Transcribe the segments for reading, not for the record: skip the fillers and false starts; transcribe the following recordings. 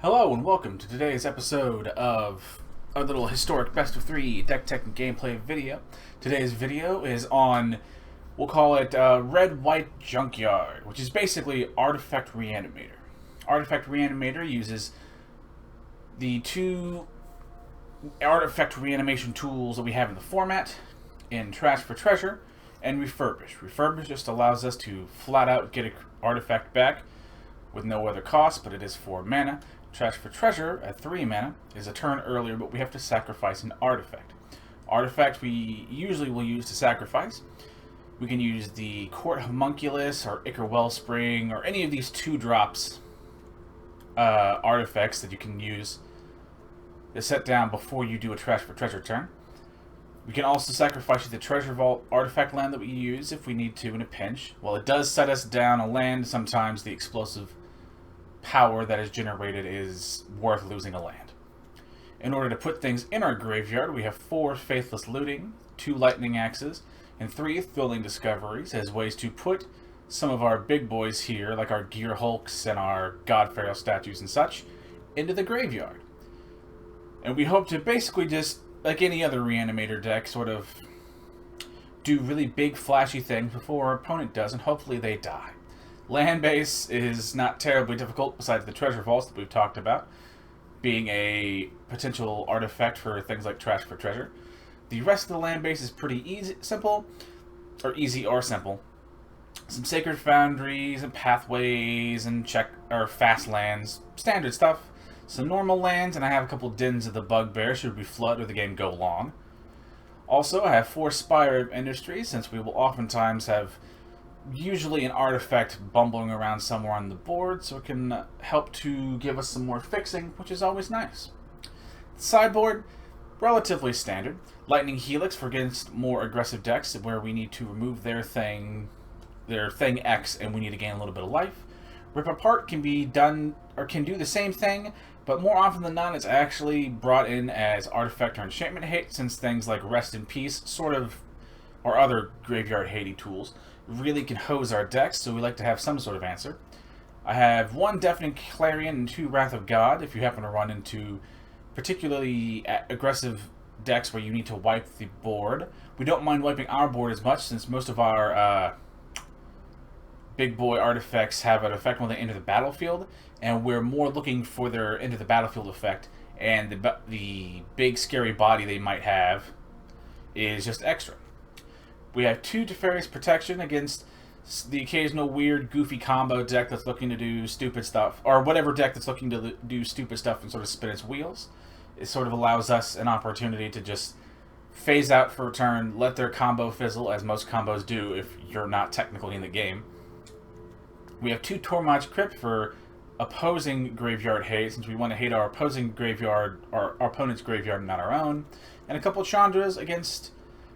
Hello and welcome to today's episode of our little historic best of 3 deck tech and gameplay video. Today's video is on, we'll call it Red-White Junkyard, which is basically Artifact Reanimator. Artifact Reanimator uses the two artifact reanimation tools that we have in the format, in Trash for Treasure and Refurbish. Refurbish just allows us to flat out get an artifact back with no other cost, but it is 4 mana. Trash for Treasure at 3 mana is a turn earlier, but we have to sacrifice an artifact. Artifact we usually will use to sacrifice. We can use the Court Homunculus or Ichor Wellspring or any of these 2-drops artifacts that you can use to set down before you do a Trash for Treasure turn. We can also sacrifice the Treasure Vault artifact land that we use if we need to in a pinch. While it does set us down a land, sometimes the explosive power that is generated is worth losing a land. In order to put things in our graveyard, we have 4 Faithless Looting, 2 Lightning Axes, and 3 Thrilling Discoveries as ways to put some of our big boys here, like our Gearhulks and our God-Pharaoh statues and such, into the graveyard. And we hope to basically just, like any other Reanimator deck, sort of do really big flashy things before our opponent does, and hopefully they die. Land base is not terribly difficult, besides the treasure vaults that we've talked about, being a potential artifact for things like Trash for Treasure. The rest of the land base is pretty easy or simple. Some Sacred Foundries and Pathways and fast lands, standard stuff. Some normal lands, and I have a couple Dens of the Bugbear should we flood or the game go long. Also, I have 4 Spire of Industry, since we will oftentimes have usually an artifact bumbling around somewhere on the board, so it can help to give us some more fixing, which is always nice. The sideboard, relatively standard. Lightning Helix for against more aggressive decks where we need to remove their thing X and we need to gain a little bit of life. Rip Apart can be done, or can do the same thing, but more often than not it's actually brought in as artifact or enchantment hate, since things like Rest in Peace, or other graveyard hatey tools, really can hose our decks, so we like to have some sort of answer. I have 1 Deafening Clarion and 2 Wrath of God if you happen to run into particularly aggressive decks where you need to wipe the board. We don't mind wiping our board as much, since most of our big boy artifacts have an effect when they enter the battlefield, and we're more looking for their enter the battlefield effect, and the big scary body they might have is just extra. We have 2 Teferi's Protection against the occasional weird, goofy combo deck that's looking to do stupid stuff, or whatever deck that's looking to do stupid stuff and sort of spin its wheels. It sort of allows us an opportunity to just phase out for a turn, let their combo fizzle, as most combos do if you're not technically in the game. We have 2 Tormod's Crypt for opposing graveyard hate, since we want to hate our opposing graveyard, or our opponent's graveyard, not our own. And a couple Chandras against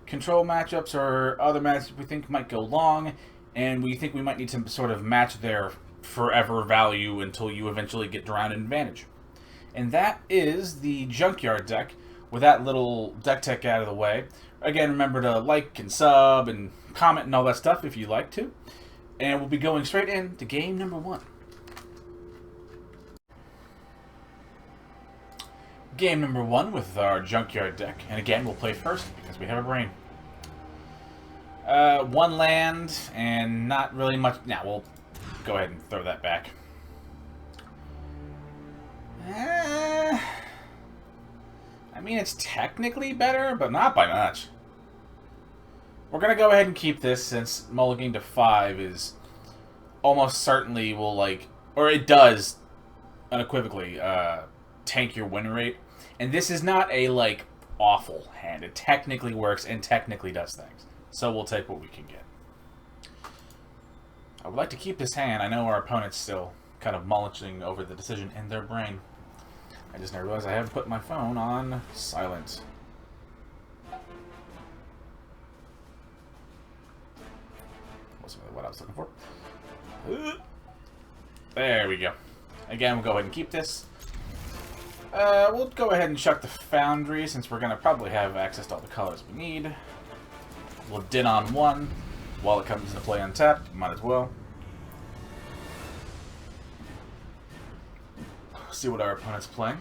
control matchups or other matchups we think might go long, and we think we might need to sort of match their forever value until you eventually get drowned in Vantage. And that is the Junkyard deck, with that little deck tech out of the way. Again, remember to like and sub and comment and all that stuff if you'd like to. And we'll be going straight into game number 1. Game number 1 with our Junkyard deck. And again, we'll play first because we have a brain. 1 land and not really much. Now we'll go ahead and throw that back. I mean, it's technically better, but not by much. We're going to go ahead and keep this, since mulliganing to 5 is almost certainly will, or it does unequivocally tank your win rate. And this is not a, awful hand. It technically works and technically does things. So we'll take what we can get. I would like to keep this hand. I know our opponent's still kind of mulching over the decision in their brain. I just now realized I haven't put my phone on silent. Wasn't really what I was looking for. There we go. Again, we'll go ahead and keep this. We'll go ahead and chuck the Foundry, since we're going to probably have access to all the colors we need. We'll din on 1 while it comes into play untapped. Might as well. Let's see what our opponent's playing.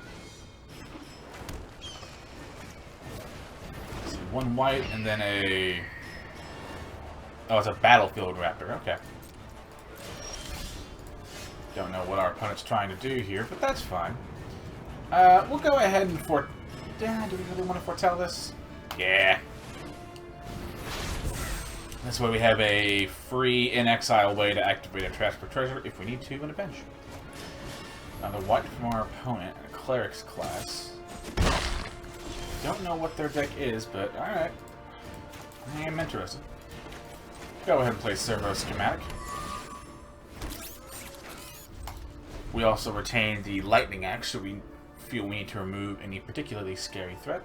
Let's see, 1 white and then a... Oh, it's a Battlefield Raptor. Okay. Don't know what our opponent's trying to do here, but that's fine. We'll go ahead and do we really want to foretell this? Yeah. This way we have a free in-exile way to activate a trash for treasure if we need to in a pinch. Another white from our opponent, a Cleric's class. Don't know what their deck is, but alright. I am interested. Go ahead and play Servo Schematic. We also retain the Lightning Axe, so we feel we need to remove any particularly scary threat.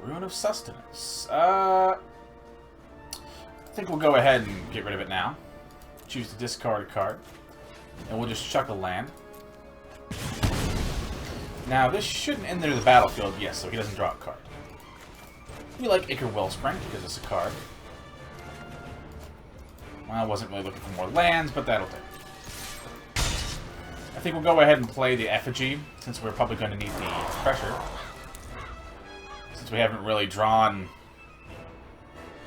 Rune of Sustenance. I think we'll go ahead and get rid of it now. Choose to discard a card. And we'll just chuck a land. Now, this shouldn't enter the battlefield, yes, so he doesn't draw a card. We like Ichor Wellspring because it's a card. Well, I wasn't really looking for more lands, but that'll do. I think we'll go ahead and play the Effigy, since we're probably going to need the pressure. Since we haven't really drawn,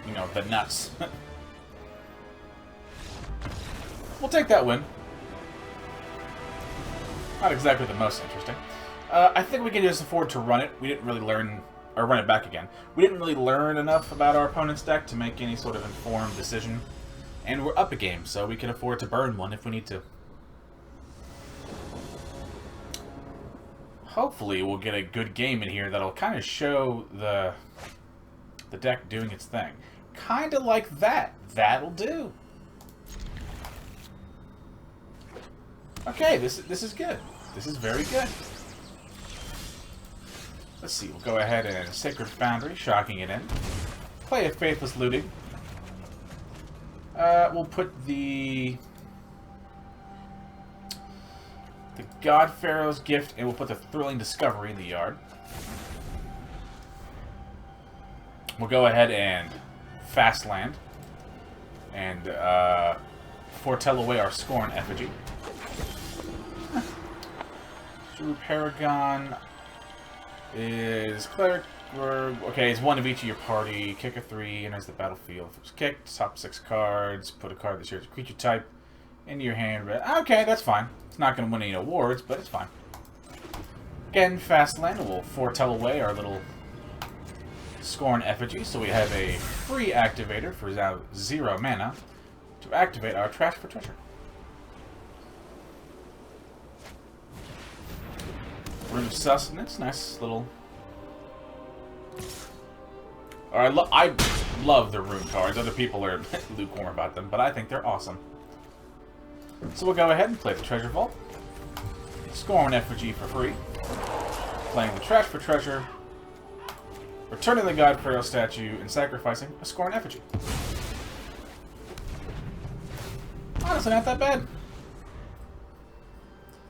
you know, the nuts. We'll take that win. Not exactly the most interesting. I think we can just afford to run it. We didn't really learn... Or run it back again. We didn't really learn enough about our opponent's deck to make any sort of informed decision. And we're up a game, so we can afford to burn one if we need to. Hopefully we'll get a good game in here that'll kind of show the deck doing its thing. Kind of like that. That'll do. Okay, this is good. This is very good. Let's see, we'll go ahead and Sacred Foundry, shocking it in. Play a Faithless Looting. We'll put the God-Pharaoh's Gift, and we'll put the Thrilling Discovery in the yard. We'll go ahead and fast land. And foretell away our Scorn Effigy. True Paragon... is Cleric. Okay, it's one of each of your party. Kick a 3, enters the battlefield. If it was kicked, top 6 cards. Put a card that shares a creature type into your hand. Okay, that's fine. It's not going to win any awards, but it's fine. Again, fast land. We'll foretell away our little Scorn Effigy. So we have a free activator for 0 mana to activate our Trash for Treasure. Rune of Sustenance, nice little... I love the rune cards. Other people are lukewarm about them, but I think they're awesome. So we'll go ahead and play the Treasure Vault. Scorn Effigy for free. Playing the Trash for Treasure. Returning the God-Pharaoh statue and sacrificing a Scorn Effigy. Honestly, not that bad.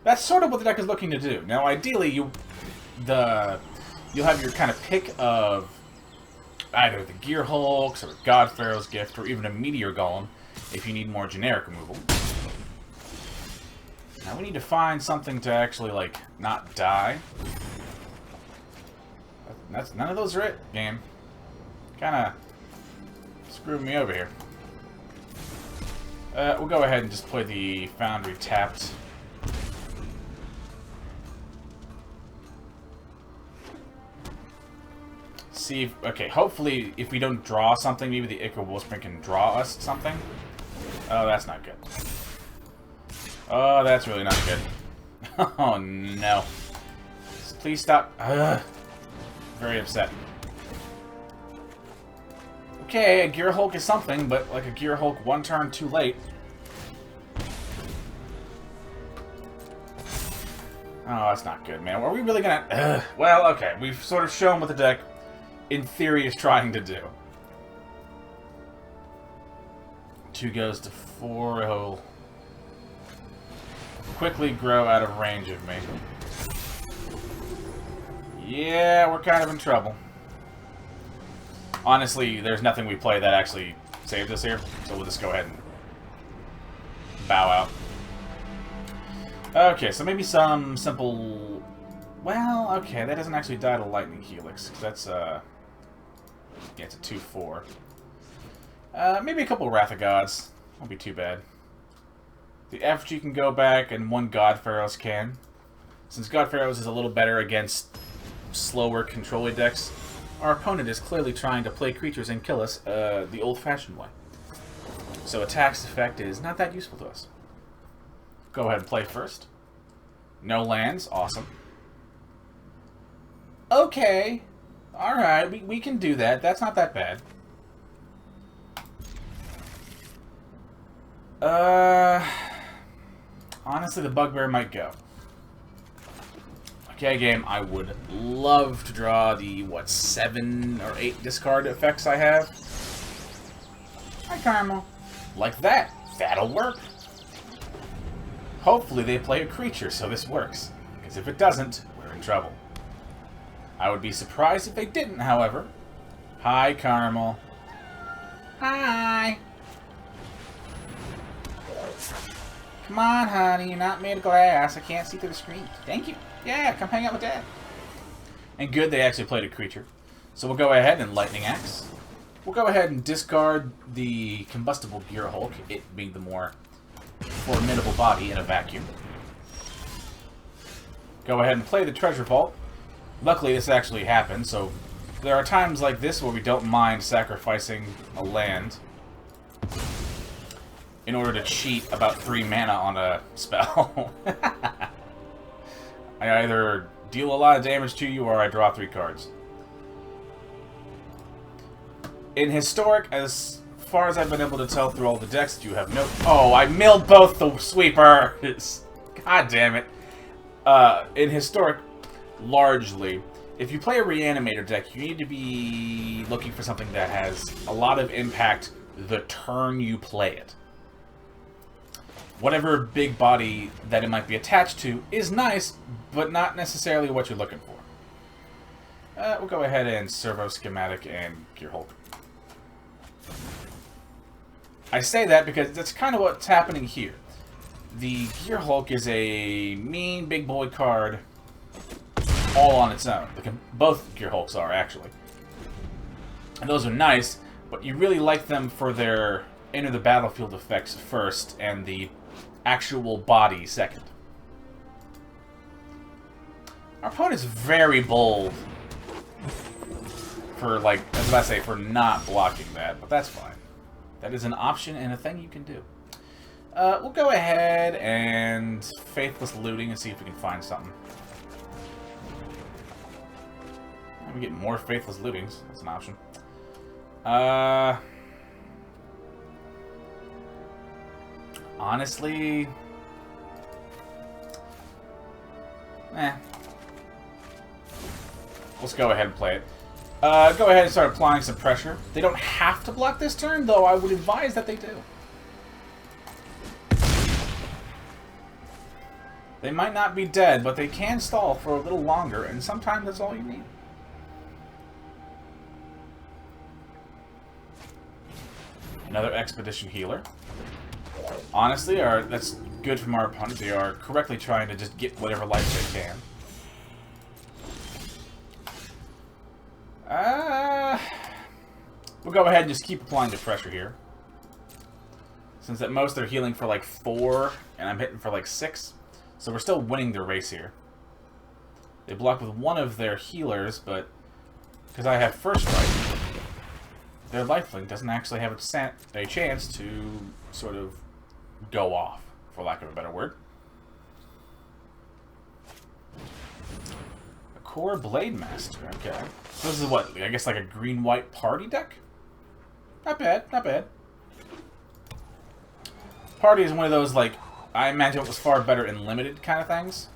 That's sort of what the deck is looking to do. Now, ideally, you'll have your kind of pick of either the Gearhulks or God-Pharaoh's Gift or even a Meteor Golem if you need more generic removal. Now, we need to find something to actually, like, not die. None of those are it, game. Kind of screwed me over here. We'll go ahead and just play the Foundry tapped. See if, okay, hopefully if we don't draw something, maybe the Ichor Wellspring can draw us something. Oh, that's not good. Oh, that's really not good. Oh, no. Please stop. Ugh. Very upset. Okay, a Gearhulk is something, but like a Gearhulk 1 turn too late. Oh, that's not good, man. Are we really gonna... Ugh. Well, okay. We've sort of shown what the deck, in theory, is trying to do. 2 goes to 4. He'll quickly grow out of range of me. Yeah, we're kind of in trouble. Honestly, there's nothing we play that actually saved us here, so we'll just go ahead and bow out. Okay, so maybe some simple... Well, okay, that doesn't actually die to Lightning Helix, because that's, yeah, it's a 2/4. Maybe a couple Wrath of Gods. Won't be too bad. The FG can go back, and one God-Pharaoh's can. Since God-Pharaoh's is a little better against slower control decks, our opponent is clearly trying to play creatures and kill us the old-fashioned way. So attack's effect is not that useful to us. Go ahead and play first. No lands. Awesome. Okay. Alright, we can do that. That's not that bad. Honestly, the Bugbear might go. Okay, game, I would love to draw the, what, 7 or 8 discard effects I have. Hi, Caramel. Like that. That'll work. Hopefully they play a creature, so this works. Because if it doesn't, we're in trouble. I would be surprised if they didn't, however. Hi, Caramel. Hi. Come on, honey. You're not made of glass. I can't see through the screen. Thank you. Yeah, come hang out with Dad. And good, they actually played a creature. So we'll go ahead and Lightning Axe. We'll go ahead and discard the Combustible Gearhulk, it being the more formidable body in a vacuum. Go ahead and play the Treasure Vault. Luckily, this actually happened, so there are times like this where we don't mind sacrificing a land in order to cheat about 3 mana on a spell. I either deal a lot of damage to you or I draw 3 cards. In Historic, as far as I've been able to tell through all the decks, you have no... Oh, I milled both the sweepers! God damn it. In Historic, largely, if you play a Reanimator deck, you need to be looking for something that has a lot of impact the turn you play it. Whatever big body that it might be attached to is nice, but not necessarily what you're looking for. We'll go ahead and Servo Schematic and Gearhulk. I say that because that's kind of what's happening here. The Gearhulk is a mean big boy card all on its own. Both Gearhulks are, actually. And those are nice, but you really like them for their enter the battlefield effects first, and the actual body second. Our opponent's very bold for, like, I was about to say, for not blocking that, but that's fine. That is an option and a thing you can do. We'll go ahead and Faithless Looting and see if we can find something. We get more Faithless Lootings. That's an option. Honestly... Let's go ahead and play it. Go ahead and start applying some pressure. They don't have to block this turn, though I would advise that they do. They might not be dead, but they can stall for a little longer, and sometimes that's all you need. Another Expedition Healer. Honestly, that's good from our opponent. They are correctly trying to just get whatever life they can. We'll go ahead and just keep applying the pressure here. Since at most they're healing for like 4, and I'm hitting for like 6. So we're still winning their race here. They block with one of their healers, but because I have first strike, their lifelink doesn't actually have a chance to sort of go off, for lack of a better word. A Core Blade Master, okay. So this is what, I guess like a green-white party deck? Not bad, not bad. Party is one of those, like, I imagine it was far better in limited kind of things.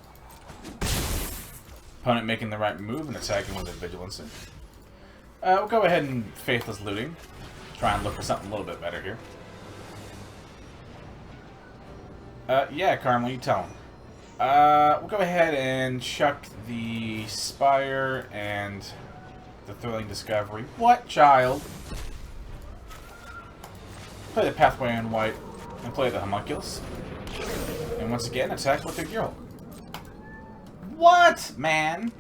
Opponent making the right move and attacking with a Vigilance. We'll go ahead and Faithless Looting. Try and look for something a little bit better here. Yeah, Carmel, you tell him. We'll go ahead and chuck the Spire and the Thrilling Discovery. What, child? Play the Pathway in white and play the Homunculus. And once again, attack with the Gearhulk. What, man?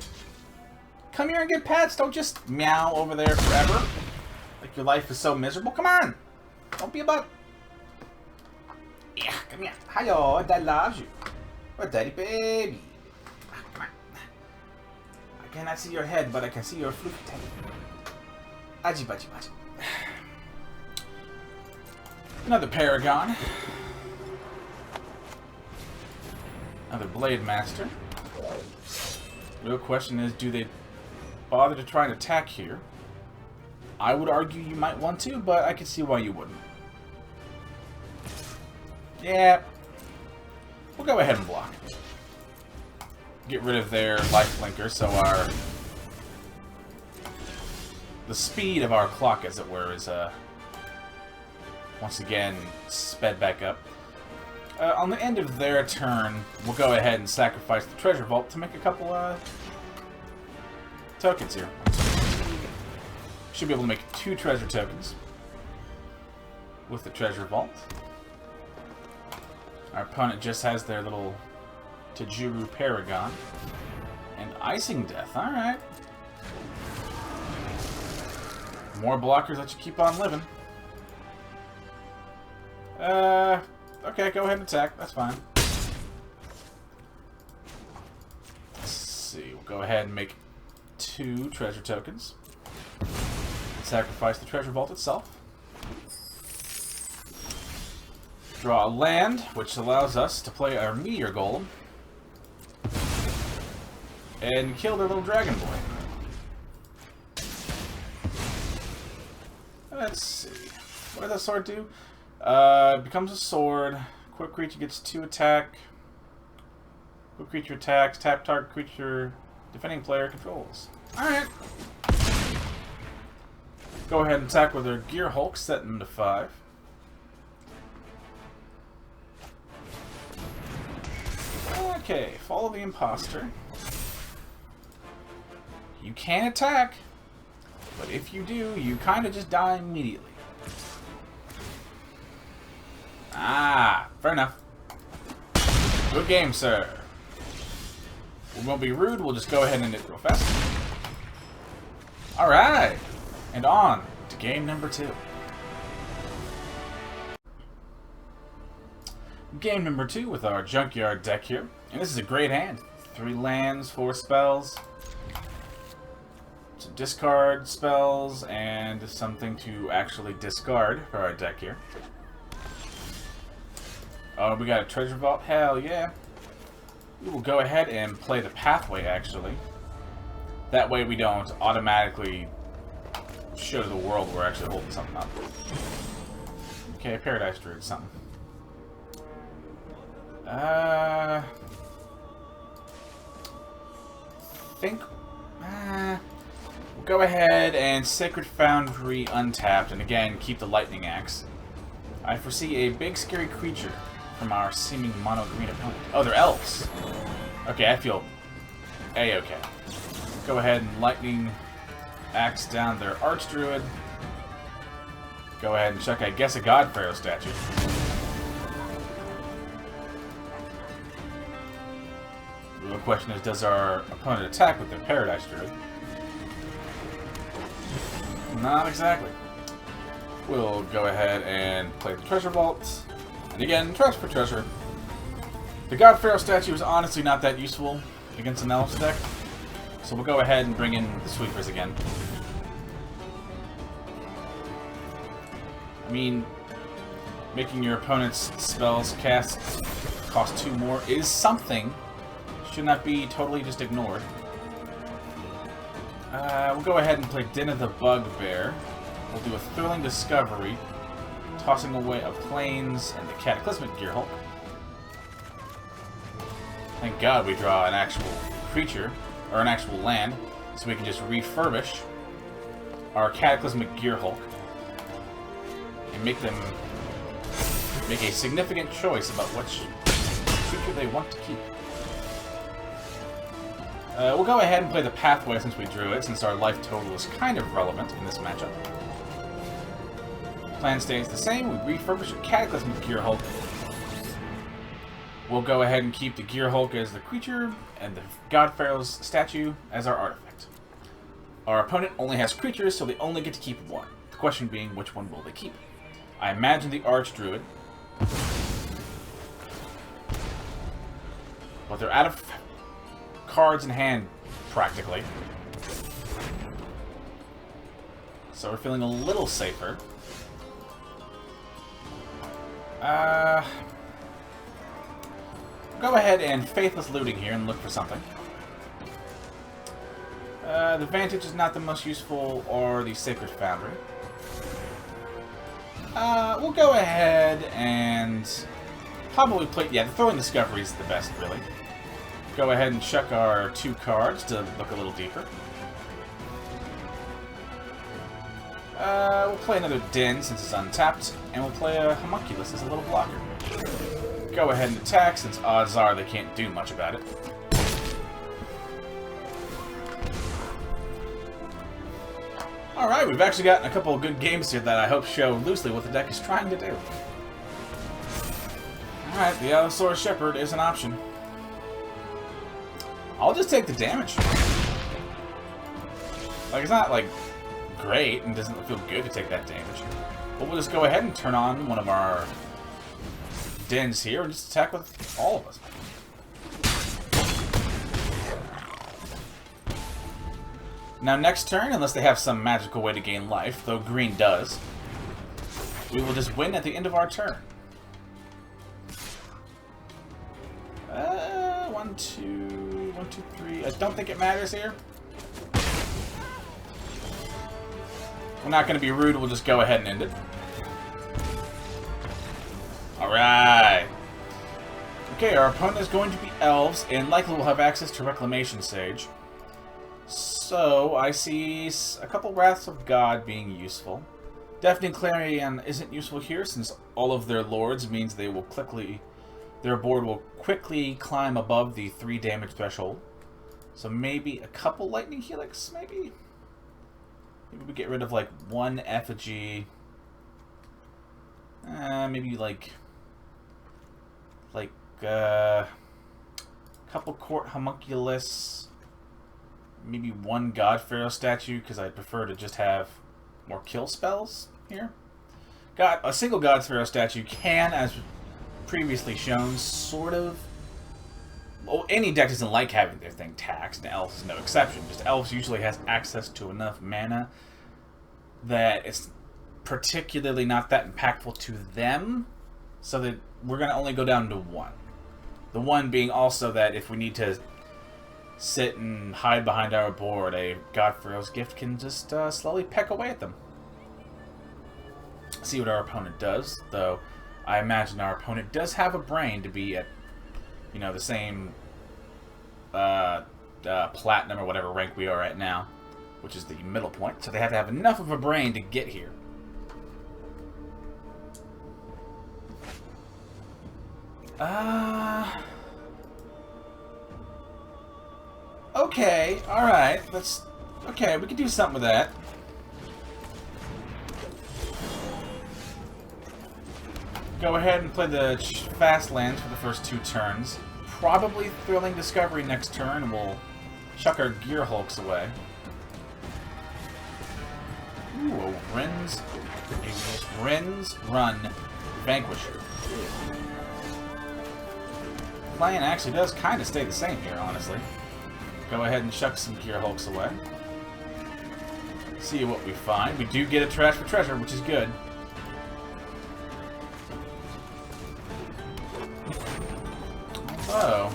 Come here and get pets. Don't just meow over there forever. Like your life is so miserable. Come on. Don't be a butt. Yeah, come here. Hiyo, Dad loves you. Oh, Daddy baby. Come on. I cannot see your head, but I can see your flute tail. Aji baji baji. Another Paragon. Another Blade Master. Real question is, do they bother to try and attack here? I would argue you might want to, but I can see why you wouldn't. Yeah. We'll go ahead and block. Get rid of their life blinker, so the speed of our clock, as it were, is once again sped back up. On the end of their turn, we'll go ahead and sacrifice the treasure vault to make a couple tokens here. Should be able to make 2 treasure tokens with the treasure vault. Our opponent just has their little Tajuru Paragon and Icing Death. Alright. More blockers that you keep on living. Okay, go ahead and attack. That's fine. Let's see. We'll go ahead and make 2 treasure tokens. Sacrifice the treasure vault itself. Draw a land, which allows us to play our Meteor Golem. And kill their little dragon boy. Let's see. What does that sword do? Becomes a sword. Quick creature gets 2 attack. Quick creature attacks. Tap target creature defending player controls. Alright. Go ahead and attack with their Gearhulk, set them to 5. Okay, follow the imposter. You can attack, but if you do, you kind of just die immediately. Ah, fair enough. Good game, sir. We won't be rude, we'll just go ahead and end it real fast. Alright, and on to game number 2. Game number 2 with our Junkyard deck here. And this is a great hand. 3 lands, 4 spells. Some discard spells, and something to actually discard for our deck here. Oh, we got a treasure vault? Hell yeah. We will go ahead and play the pathway, actually. That way we don't automatically show to the world we're actually holding something up. Okay, Paradise Druid, something. We'll go ahead and Sacred Foundry untapped, and again, keep the Lightning Axe. I foresee a big scary creature from our seeming mono-green opponent. Oh, they're elves. Okay, I feel A-okay. Go ahead and Lightning Axe down their Archdruid. Go ahead and check, I guess, a God-Pharaoh statue. The real question is, does our opponent attack with their Paradise Druid? Not exactly. We'll go ahead and play the Treasure Vault. And again, trash for treasure. The God-Pharaoh statue is honestly not that useful against an Elves deck. So we'll go ahead and bring in the Sweepers again. I mean, making your opponent's spells cast cost 2 more is something. Should not be totally just ignored. We'll go ahead and play Den of the Bugbear. We'll do a Thrilling Discovery, tossing away a Plains and the Cataclysmic Gearhulk. Thank God we draw an actual creature, or an actual land, so we can just refurbish our Cataclysmic Gearhulk and make them make a significant choice about which creature they want to keep. We'll go ahead and play the Pathway since we drew it, since our life total is kind of relevant in this matchup. Plan stays the same. We refurbish a Cataclysmic Gearhulk We'll go ahead and keep the Gearhulk as the creature and the God-Pharaoh's statue as our artifact. Our opponent only has creatures, so they only get to keep one. The question being, which one will they keep? I imagine the Archdruid. But they're out of cards in hand, practically. So we're feeling a little safer. Go ahead and Faithless Looting here and look for something. The Vantage is not the most useful, or the Sacred Foundry. We'll go ahead and probably play... Yeah, the Throwing Discovery is the best, really. Go ahead and chuck our 2 cards to look a little deeper. We'll play another Den since it's untapped, and we'll play a Homunculus as a little blocker. Go ahead and attack, since odds are they can't do much about it. Alright, we've actually gotten a couple of good games here that I hope show loosely what the deck is trying to do. Alright, the Allosaurus Shepherd is an option. I'll just take the damage. Like, it's not, like, great, and doesn't feel good to take that damage. But we'll just go ahead and turn on one of our dens here and just attack with all of us. Now next turn, unless they have some magical way to gain life, though green does, we will just win at the end of our turn. 1, 2, 3. I don't think it matters here. We're not going to be rude, we'll just go ahead and end it. Alright. Okay, our opponent is going to be elves, and likely will have access to Reclamation Sage. So, I see a couple Wraths of God being useful. Deafening Clarion isn't useful here, since all of their lords means they will quickly... Their board will quickly climb above the 3 damage threshold. So maybe a couple Lightning Helix, maybe? Maybe we get rid of, like, 1 Effigy. Maybe, couple Court Homunculus. Maybe 1 God-Pharaoh statue, because I'd prefer to just have more kill spells here. A single God-Pharaoh statue can, as previously shown, sort of... Well, any deck doesn't like having their thing taxed, and Elves is no exception. Just Elves usually has access to enough mana that it's particularly not that impactful to them, so that we're going to only go down to 1. The 1 being also that if we need to sit and hide behind our board, a God-Pharaoh's Gift can just slowly peck away at them. See what our opponent does, though I imagine our opponent does have a brain to be at, you know, the same platinum or whatever rank we are at now, which is the middle point, so they have to have enough of a brain to get here. Okay, alright, okay, we can do something with that. Go ahead and play the fast lands for the first 2 turns. Probably Thrilling Discovery next turn, and we'll chuck our Gearhulks away. Ooh, a Wren's Run Vanquisher. Plan actually does kind of stay the same here, honestly. Go ahead and chuck some Gearhulks away. See what we find. We do get a Trash for Treasure, which is good. Although...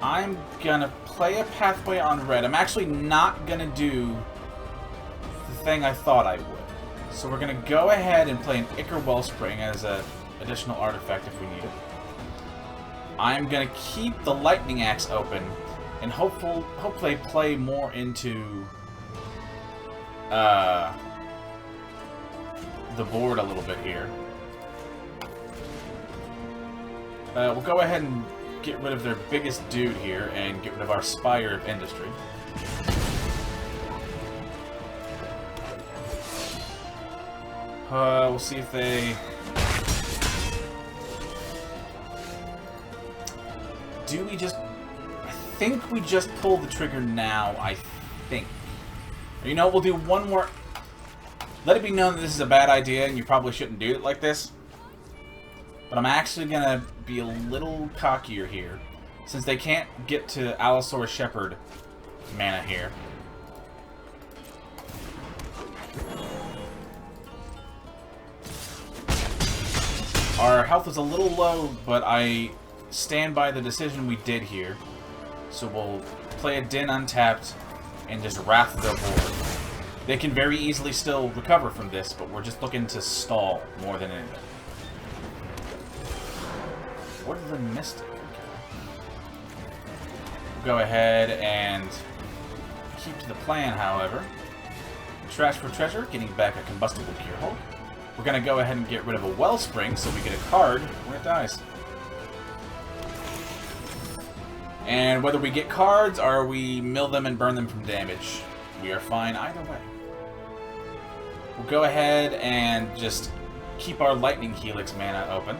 I'm gonna play a Pathway on red. I'm actually not gonna do the thing I thought I would. So we're gonna go ahead and play an Ichor Wellspring as an additional artifact if we need it. I'm gonna keep the Lightning Axe open and hopefully play more into the board a little bit here. We'll go ahead and get rid of their biggest dude here and get rid of our Spire of Industry. We'll see if they... Do we just... I think we just pull the trigger now, I think. Or, you know, we'll do one more... Let it be known that this is a bad idea and you probably shouldn't do it like this. But I'm actually going to be a little cockier here. Since they can't get to Allosaurus Shepherd mana here. Our health is a little low, but I stand by the decision we did here. So we'll play a Din untapped and just wrath their board. They can very easily still recover from this, but we're just looking to stall more than anything. Woodland Mystic. We'll go ahead and keep to the plan, however. Trash for treasure, getting back a Combustible Gearhulk. We're going to go ahead and get rid of a Wellspring so we get a card when it dies. And whether we get cards or we mill them and burn them from damage, we are fine either way. We'll go ahead and just keep our Lightning Helix mana open.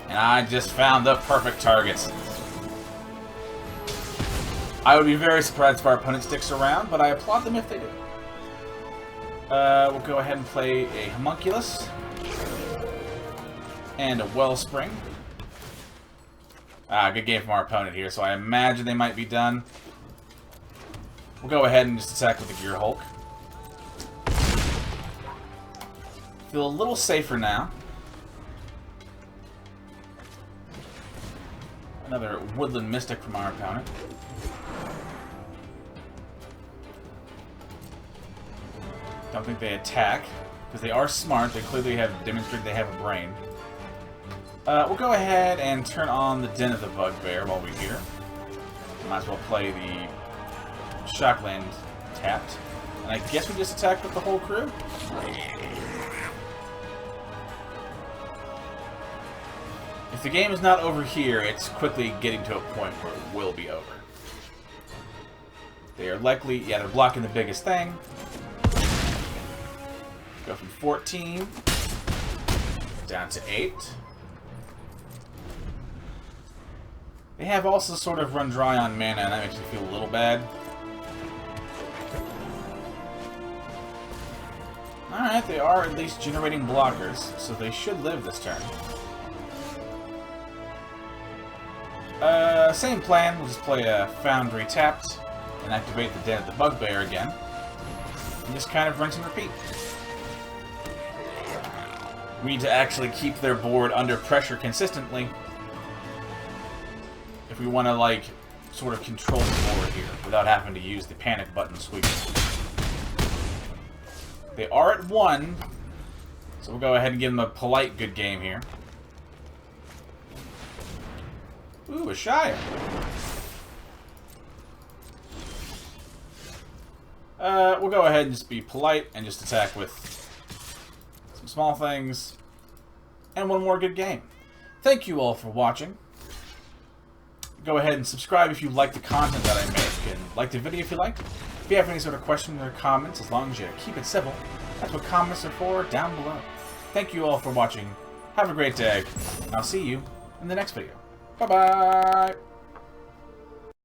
And I just found the perfect targets. I would be very surprised if our opponent sticks around, but I applaud them if they do. We'll go ahead and play a Homunculus. And a Wellspring. Good game from our opponent here, so I imagine they might be done. We'll go ahead and just attack with the Gearhulk. Feel a little safer now. Another Woodland Mystic from our opponent. Don't think they attack, because they are smart. They clearly have demonstrated they have a brain. We'll go ahead and turn on the Den of the Bugbear while we're here. Might as well play the Shockland tapped. And I guess we just attack with the whole crew? If the game is not over here, it's quickly getting to a point where it will be over. They are likely... Yeah, they're blocking the biggest thing. Go from 14 down to 8. They have also sort of run dry on mana, and that makes me feel a little bad. Alright, they are at least generating blockers, so they should live this turn. Same plan, we'll just play a Foundry tapped, and activate the Den of the Bugbear again. And just kind of rinse and repeat. We need to actually keep their board under pressure consistently if we want to, like, sort of control the board here without having to use the panic button sweep. They are at 1, so we'll go ahead and give them a polite good game here. Ooh, a Shire. We'll go ahead and just be polite and just attack with some small things and one more good game. Thank you all for watching. Go ahead and subscribe if you like the content that I make, and like the video if you liked it. If you have any sort of questions or comments, as long as you keep it civil, that's what comments are for down below. Thank you all for watching. Have a great day, and I'll see you in the next video. Bye-bye!